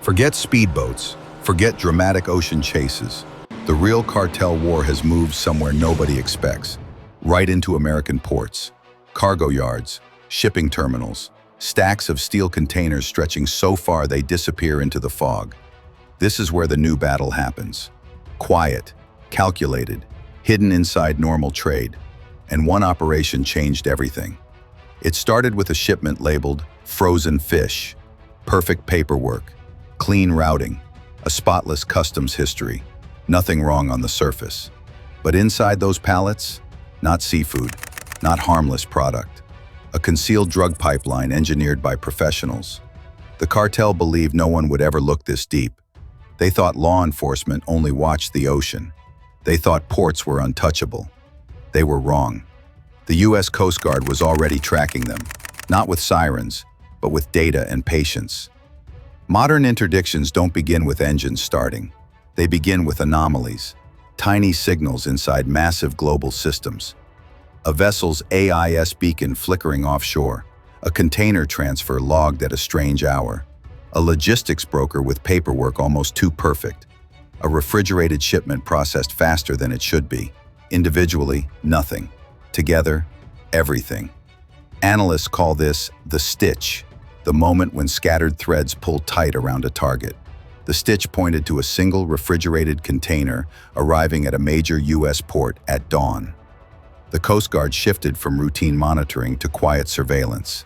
Forget speedboats, forget dramatic ocean chases. The real cartel war has moved somewhere nobody expects, right into American ports, cargo yards, shipping terminals, stacks of steel containers stretching so far they disappear into the fog. This is where the new battle happens. Quiet, calculated, hidden inside normal trade. And one operation changed everything. It started with a shipment labeled frozen fish, perfect paperwork, clean routing, a spotless customs history, nothing wrong on the surface. But inside those pallets, not seafood, not harmless product, a concealed drug pipeline engineered by professionals. The cartel believed no one would ever look this deep. They thought law enforcement only watched the ocean. They thought ports were untouchable. They were wrong. The U.S. Coast Guard was already tracking them, not with sirens, but with data and patience. Modern interdictions don't begin with engines starting. They begin with anomalies, tiny signals inside massive global systems. A vessel's AIS beacon flickering offshore, a container transfer logged at a strange hour, a logistics broker with paperwork almost too perfect, a refrigerated shipment processed faster than it should be. Individually, nothing. Together, everything. Analysts call this the stitch, the moment when scattered threads pull tight around a target. The stitch pointed to a single refrigerated container arriving at a major U.S. port at dawn. The Coast Guard shifted from routine monitoring to quiet surveillance.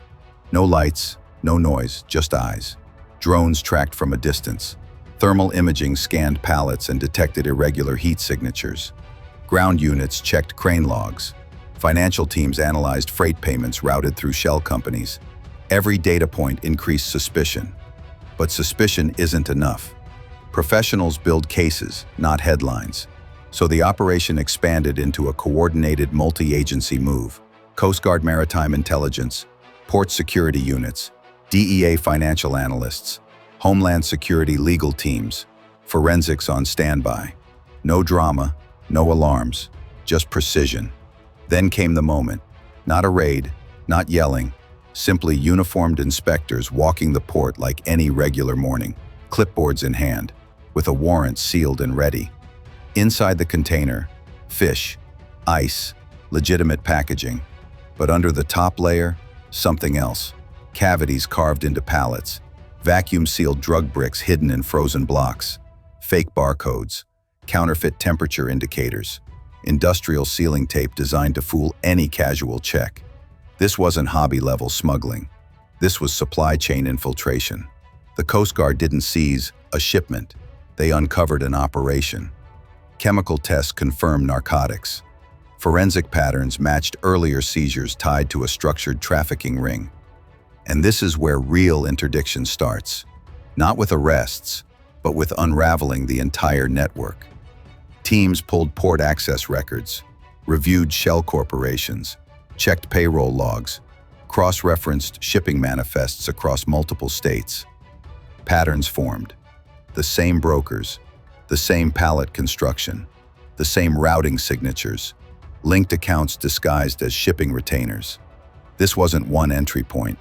No lights, no noise, just eyes. Drones tracked from a distance. Thermal imaging scanned pallets and detected irregular heat signatures. Ground units checked crane logs. Financial teams analyzed freight payments routed through shell companies. Every data point increased suspicion. But suspicion isn't enough. Professionals build cases, not headlines. So the operation expanded into a coordinated multi-agency move. Coast Guard Maritime Intelligence, port security units, DEA financial analysts, Homeland Security legal teams, forensics on standby. No drama, no alarms, just precision. Then came the moment. Not a raid, not yelling, simply uniformed inspectors walking the port like any regular morning, clipboards in hand, with a warrant sealed and ready. Inside the container, fish, ice, legitimate packaging. But under the top layer, something else. Cavities carved into pallets, vacuum-sealed drug bricks hidden in frozen blocks, fake barcodes, counterfeit temperature indicators, industrial sealing tape designed to fool any casual check. This wasn't hobby-level smuggling. This was supply chain infiltration. The Coast Guard didn't seize a shipment. They uncovered an operation. Chemical tests confirmed narcotics. Forensic patterns matched earlier seizures tied to a structured trafficking ring. And this is where real interdiction starts. Not with arrests, but with unraveling the entire network. Teams pulled port access records, reviewed shell corporations, checked payroll logs, cross-referenced shipping manifests across multiple states. Patterns formed. The same brokers, the same pallet construction, the same routing signatures, linked accounts disguised as shipping retainers. This wasn't one entry point.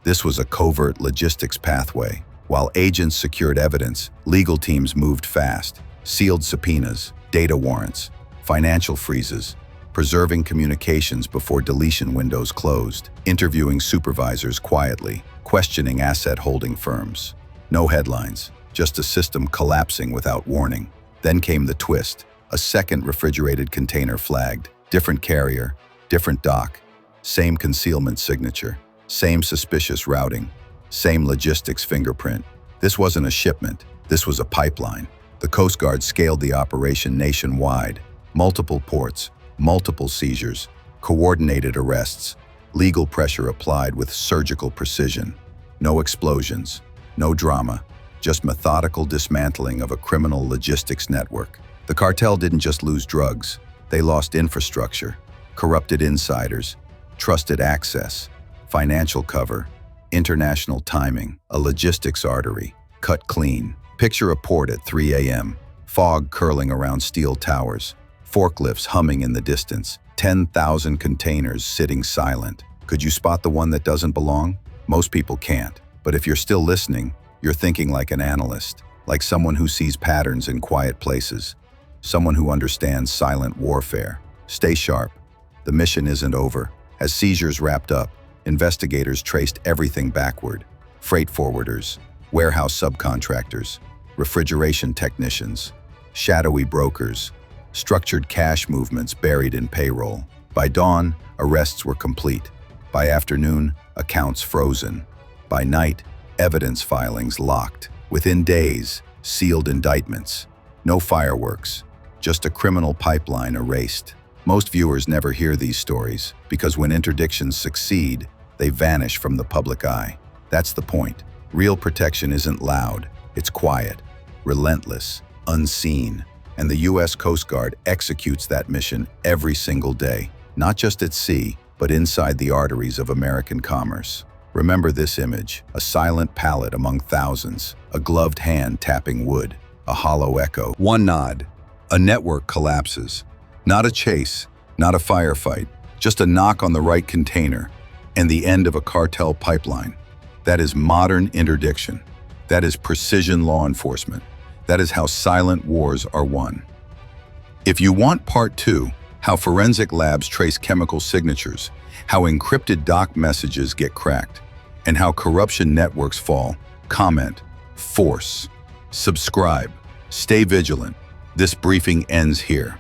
This was a covert logistics pathway. While agents secured evidence, legal teams moved fast, sealed subpoenas, data warrants, financial freezes, preserving communications before deletion windows closed, interviewing supervisors quietly, questioning asset holding firms. No headlines, just a system collapsing without warning. Then came the twist. A second refrigerated container flagged. Different carrier, different dock, same concealment signature, same suspicious routing, same logistics fingerprint. This wasn't a shipment, this was a pipeline. The Coast Guard scaled the operation nationwide. Multiple ports, multiple seizures, coordinated arrests, legal pressure applied with surgical precision. No explosions, no drama, just methodical dismantling of a criminal logistics network. The cartel didn't just lose drugs, they lost infrastructure, corrupted insiders, trusted access, financial cover, international timing, a logistics artery, cut clean. Picture a port at 3 a.m., fog curling around steel towers, forklifts humming in the distance, 10,000 containers sitting silent. Could you spot the one that doesn't belong? Most people can't. But if you're still listening, You're thinking like an analyst, like someone who sees patterns in quiet places, someone who understands silent warfare. Stay sharp. The mission isn't over. As seizures wrapped up, investigators traced everything backward. Freight forwarders, warehouse subcontractors, refrigeration technicians, shadowy brokers, structured cash movements buried in payroll. By dawn, arrests were complete. By afternoon, accounts frozen. By night, evidence filings locked. Within days, sealed indictments. No fireworks, just a criminal pipeline erased. Most viewers never hear these stories because when interdictions succeed, they vanish from the public eye. That's the point. Real protection isn't loud, it's quiet, relentless, unseen. And the U.S. Coast Guard executes that mission every single day, not just at sea, but inside the arteries of American commerce. Remember this image, a silent pallet among thousands, a gloved hand tapping wood, a hollow echo. One nod, a network collapses. Not a chase, not a firefight, just a knock on the right container, and the end of a cartel pipeline. That is modern interdiction. That is precision law enforcement. That is how silent wars are won. If you want part 2, how forensic labs trace chemical signatures, how encrypted doc messages get cracked, and how corruption networks fall, comment, force, subscribe, stay vigilant. This briefing ends here.